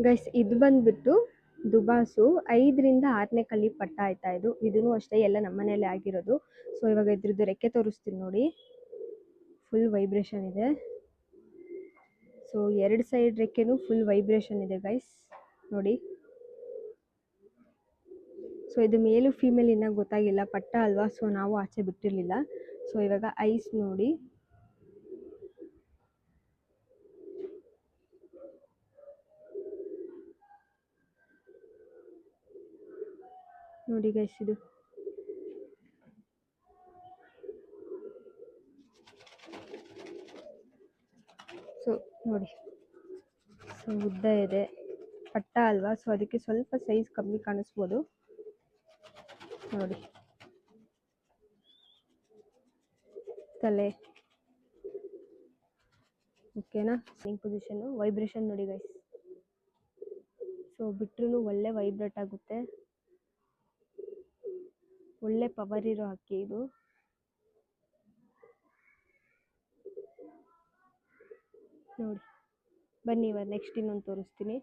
Guys ಇದು ಬಂದ್ಬಿಟ್ಟು ದುಬಾಸು 5ರಿಂದ 6ನೇ ಕಲಿ ಪಟ್ಟ ಆಯ್ತಾ ಇದು. ಇದೂ ಅಷ್ಟೇ ಎಲ್ಲ ನಮ್ಮನೇಲೆ ಆಗಿರೋದು. ಸೊ ಇವಾಗ ಇದ್ರದ್ದು ರೆಕ್ಕೆ ತೋರಿಸ್ತೀನಿ ನೋಡಿ. ಫುಲ್ ವೈಬ್ರೇಷನ್ ಇದೆ. ಸೊ 2 ಸೈಡ್ ರೆಕ್ಕೆನೂ ಫುಲ್ ವೈಬ್ರೇಷನ್ ಇದೆ ಗೈಸ್ ನೋಡಿ. ಸೊ ಇದು ಮೇಲು ಫೀಮೇಲ್ ಇನ್ನೂ ಗೊತ್ತಾಗಿಲ್ಲ, ಪಟ್ಟ ಅಲ್ವಾ, ಸೊ ನಾವು ಆಚೆ ಬಿಟ್ಟಿರಲಿಲ್ಲ. ಸೊ ಇವಾಗ ಐಸ್ ನೋಡಿ. ನೋಡಿ ಗೈಸ್ ಇದು ಸೊ ನೋಡಿ. ಸೊ ಉದ್ದ ಇದೆ, ಪಟ್ಟ ಅಲ್ವಾ, ಸೊ ಅದಕ್ಕೆ ಸ್ವಲ್ಪ ಸೈಜ್ ಕಮ್ಮಿ ಕಾಣಿಸ್ಬೋದು ನೋಡಿ. ತಲೆ ಓಕೆನಾ. Same position. ವೈಬ್ರೇಷನ್ ನೋಡಿ ಗೈಸ್. ಸೊ ಬಿಟ್ರೂ ಒಳ್ಳೆ ವೈಬ್ರೇಟ್ ಆಗುತ್ತೆ. ಒಳ್ಳೆ ಪವರ್ ಇರೋ ಹಕ್ಕಿ ಇದು. ನೋಡಿ ಬನ್ನಿ ಇವಾಗ ನೆಕ್ಸ್ಟ್ ಇನ್ನೊಂದು ತೋರಿಸ್ತೀನಿ.